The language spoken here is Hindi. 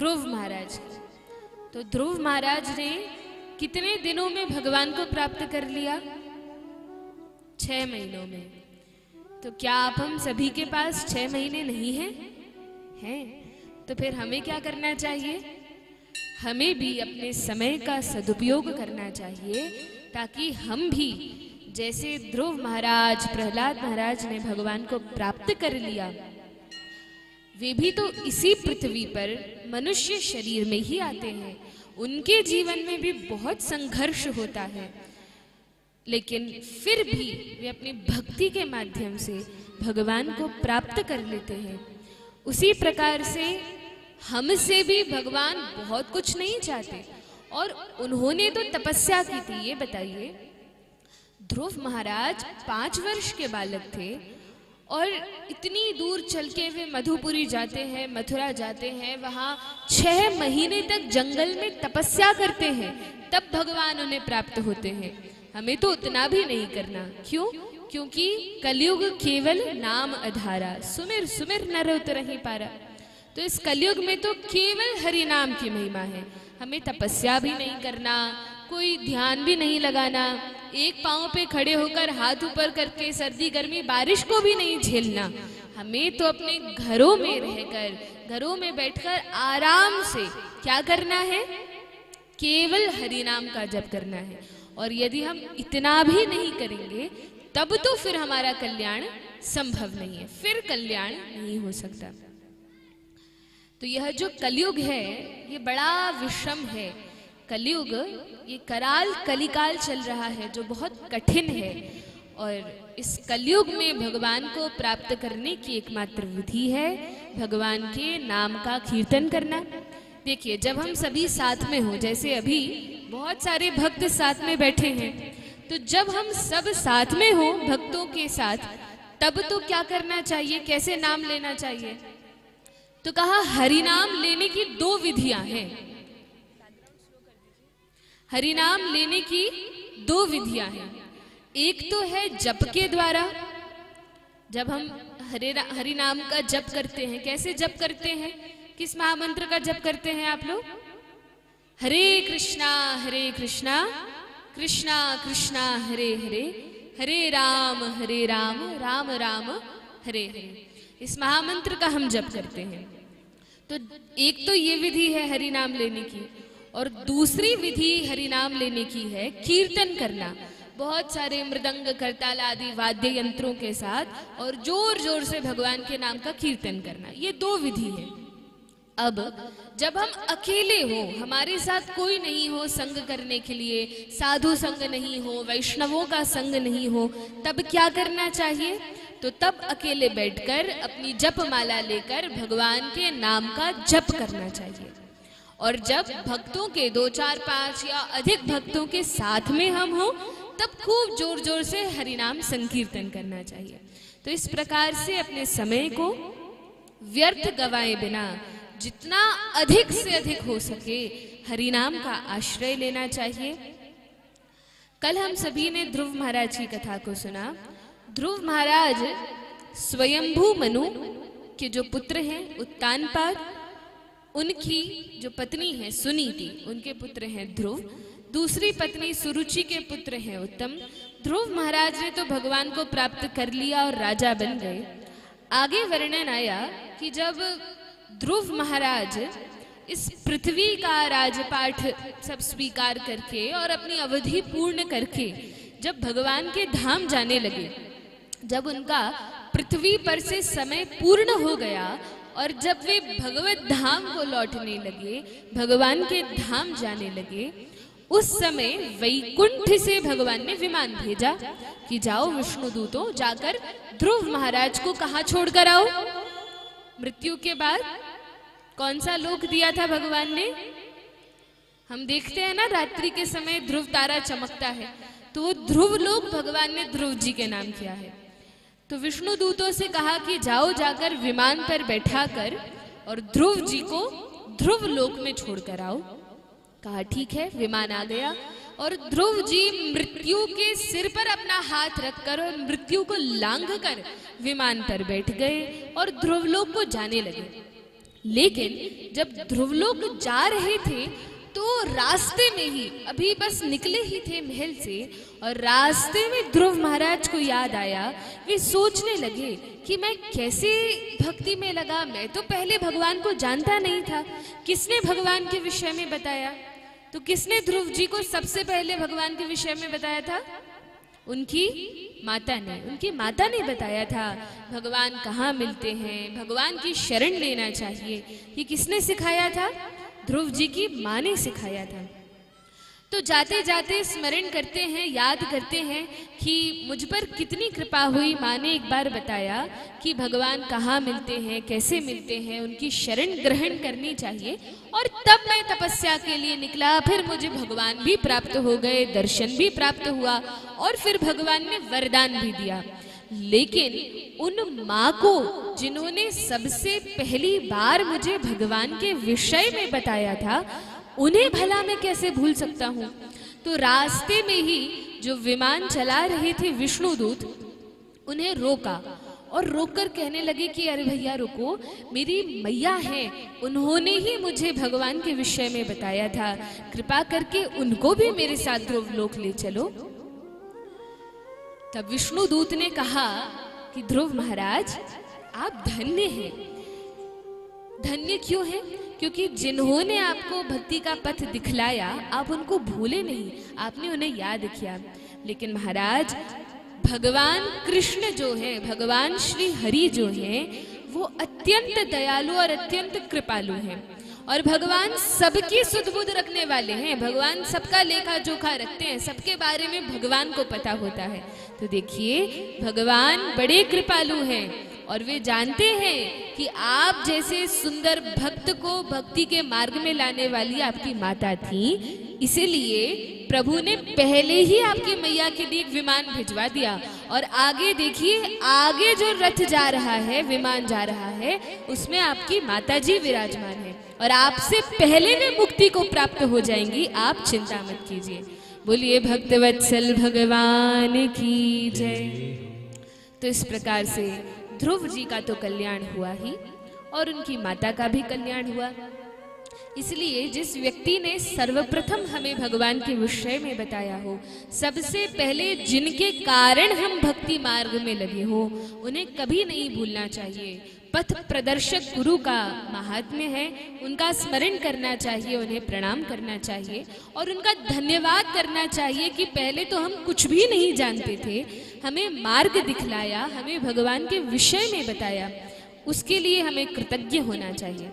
ध्रुव महाराज। तो ध्रुव महाराज ने कितने दिनों में भगवान को प्राप्त कर लिया? 6 महीनों में। तो क्या आप हम सभी के पास 6 महीने नहीं हैं? हैं। तो फिर हमें क्या करना चाहिए? हमें भी अपने समय का सदुपयोग करना चाहिए, ताकि हम भी जैसे ध्रुव महाराज, प्रहलाद महाराज ने भगवान को प्राप्त कर लिया, वे भी तो इसी पृथ्वी पर मनुष्य शरीर में ही आते हैं। उनके जीवन में भी बहुत संघर्ष होता है, लेकिन फिर भी वे अपनी भक्ति के माध्यम से भगवान को प्राप्त कर लेते हैं। उसी प्रकार से हमसे भी भगवान बहुत कुछ नहीं चाहते, और उन्होंने तो तपस्या की थी। ये बताइए, ध्रुव महाराज 5 वर्ष के बालक थे और इतनी दूर चल के वे मधुपुरी जाते हैं, मथुरा जाते हैं, वहाँ 6 महीने तक जंगल में तपस्या करते हैं, तब भगवान उन्हें प्राप्त होते हैं। हमें तो उतना भी नहीं करना। क्यों? क्योंकि कलयुग केवल नाम आधारा, सुमिर सुमिर नर उतरहि पारा। तो इस कलयुग में तो केवल हरि नाम की महिमा है। हमें तपस्या भी नहीं करना, कोई ध्यान भी नहीं लगाना, एक पांव पे खड़े होकर हाथ ऊपर करके सर्दी गर्मी बारिश को भी नहीं झेलना। हमें तो अपने घरों में रहकर, घरों में बैठकर आराम से क्या करना है? केवल हरि नाम का जप करना है। और यदि हम इतना भी नहीं करेंगे, तब तो फिर हमारा कल्याण संभव नहीं है, फिर कल्याण नहीं हो सकता। तो यह जो कलयुग है, ये बड़ा विषम है। कलयुग, ये कराल कलिकाल चल रहा है, जो बहुत कठिन है। और इस कलयुग में भगवान को प्राप्त करने की एकमात्र विधि है भगवान के नाम का कीर्तन करना। देखिए, जब हम सभी साथ में हो, जैसे अभी बहुत सारे भक्त साथ में बैठे हैं, तो जब हम सब साथ में हो भक्तों के साथ, तब तो क्या करना चाहिए? कैसे नाम लेना चाहिए? तो कहा हरि नाम लेने की 2 विधियां हैं। हरि नाम लेने की 2 विधियां हैं। एक तो है जप के द्वारा। जब हम हरि नाम का जप करते हैं, कैसे जप करते हैं? किस महामंत्र का जप करते हैं आप लोग? हरे कृष्णा कृष्णा कृष्णा हरे हरे, हरे राम राम राम हरे हरे। इस महामंत्र का हम जप करते हैं। तो एक तो ये विधि है हरि नाम लेने की, और दूसरी विधि हरि नाम लेने की है कीर्तन करना। बहुत सारे मृदंग, करताल आदि वाद्य यंत्रों के साथ, और जोर जोर से भगवान के नाम का कीर्तन करना। ये 2 विधि है। अब जब हम अकेले हो, हमारे साथ कोई नहीं हो संग करने के लिए, साधु संग नहीं हो, वैष्णवों का संग नहीं हो, तब क्या करना चाहिए? तो तब अकेले बैठकर अपनी जप माला लेकर भगवान के नाम का जप करना चाहिए। और जब भक्तों के 2, 4, 5 या अधिक भक्तों के साथ में हम हो, तब खूब जोर जोर से हरिनाम संकीर्तन करना चाहिए। तो इस प्रकार से अपने समय को व्यर्थ गवाए बिना जितना अधिक से अधिक हो सके हरिनाम का आश्रय लेना चाहिए। कल हम सभी ने ध्रुव महाराज की कथा को सुना। ध्रुव महाराज स्वयंभू मनु के जो पुत्र हैं उत्तानपाद, उनकी जो पत्नी है सुनीति, उनके पुत्र हैं ध्रुव। दूसरी पत्नी सुरुचि के पुत्र हैं उत्तम। ध्रुव महाराज ने तो भगवान को प्राप्त कर लिया और राजा बन गए। आगे वर्णन आया कि जब ध्रुव महाराज इस पृथ्वी का राजपाठ सब स्वीकार करके और अपनी अवधि पूर्ण करके जब भगवान के धाम जाने लगे, जब उनका पृथ्वी पर से समय पूर्ण हो गया और जब वे भगवत धाम को लौटने लगे, भगवान के धाम जाने लगे, उस समय वैकुंठ से भगवान ने विमान भेजा कि जाओ विष्णुदूतों, जाकर ध्रुव महाराज को कहाँ छोड़कर आओ। मृत्यु के बाद कौन सा लोक दिया था भगवान ने? हम देखते हैं ना, रात्रि के समय ध्रुव तारा चमकता है, तो वो ध्रुव लोक भगवान ने ध्रुव जी के नाम किया है। तो विष्णु दूतों से कहा कि जाओ जाकर विमान पर बैठा कर और ध्रुव जी को ध्रुव लोक में छोड़कर आओ। कहा ठीक है। विमान आ गया और ध्रुव जी मृत्यु के सिर पर अपना हाथ रखकर और मृत्यु को लांघकर विमान पर बैठ गए और ध्रुवलोक को जाने लगे। लेकिन जब ध्रुवलोक जा रहे थे तो रास्ते में ही, अभी बस निकले ही थे महल से, और रास्ते में ध्रुव महाराज को याद आया। वे सोचने लगे कि मैं कैसे भक्ति में लगा, मैं तो पहले भगवान को जानता नहीं था, किसने भगवान के विषय में बताया? तो किसने ध्रुव जी को सबसे पहले भगवान के विषय में बताया था? उनकी माता ने। उनकी माता ने बताया था भगवान कहाँ मिलते हैं, भगवान की शरण लेना चाहिए। ये किसने सिखाया था? ध्रुव जी की माँ ने सिखाया था। तो जाते जाते स्मरण करते हैं, याद करते हैं कि मुझ पर कितनी कृपा हुई। माँ ने एक बार बताया कि भगवान कहाँ मिलते हैं, कैसे मिलते हैं, उनकी शरण ग्रहण करनी चाहिए। और तब मैं तपस्या के लिए निकला, फिर मुझे भगवान भी प्राप्त हो गए, दर्शन भी प्राप्त हुआ, और फिर भगवान ने वरदान भी दिया। लेकिन उन माँ को जिन्होंने सबसे पहली बार मुझे भगवान के विषय में बताया था, उन्हें भला मैं कैसे भूल सकता हूँ? तो रास्ते में ही जो विमान चला रहे थे विष्णुदूत, उन्हें रोका और रोककर कहने लगे कि अरे भैया रुको, मेरी मैया हैं, उन्होंने ही मुझे भगवान के विषय में बताया था, कृपा करके उनको भी मेरे साथ ध्रुवलोक ले चलो। तब विष्णुदूत ने कहा कि ध्रुव महाराज आप धन्य हैं। धन्य क्यों हैं? क्योंकि जिन्होंने आपको भक्ति का पथ दिखलाया आप उनको भूले नहीं, आपने उन्हें याद किया। लेकिन महाराज भगवान कृष्ण जो है, भगवान श्री हरि जो है, वो अत्यंत दयालु और अत्यंत कृपालु हैं, और भगवान सबकी सुध बुध रखने वाले हैं। भगवान सबका लेखा जोखा रखते हैं, सबके बारे में भगवान को पता होता है। तो देखिए भगवान बड़े कृपालु हैं, और वे जानते हैं कि आप जैसे सुंदर भक्त को भक्ति के मार्ग में लाने वाली आपकी माता थी, इसीलिए प्रभु ने पहले ही आपकी मैया के लिए एक विमान भिजवा दिया। और आगे देखिए, आगे जो रथ जा रहा है, विमान जा रहा है, उसमें आपकी माता जी विराजमान है, और आपसे पहले में मुक्ति को प्राप्त हो जाएंगी, आप चिंता मत कीजिए। बोलिए भक्तवत्सल भगवान की जय। तो इस प्रकार से ध्रुव जी का तो कल्याण हुआ ही, और उनकी माता का भी कल्याण हुआ। इसलिए जिस व्यक्ति ने सर्वप्रथम हमें भगवान के विषय में बताया हो, सबसे पहले जिनके कारण हम भक्ति मार्ग में लगे हो, उन्हें कभी नहीं भूलना चाहिए। पथ प्रदर्शक गुरु का महात्म्य है, उनका स्मरण करना चाहिए, उन्हें प्रणाम करना चाहिए, और उनका धन्यवाद करना चाहिए कि पहले तो हम कुछ भी नहीं जानते थे, हमें मार्ग दिखलाया, हमें भगवान के विषय में बताया, उसके लिए हमें कृतज्ञ होना चाहिए।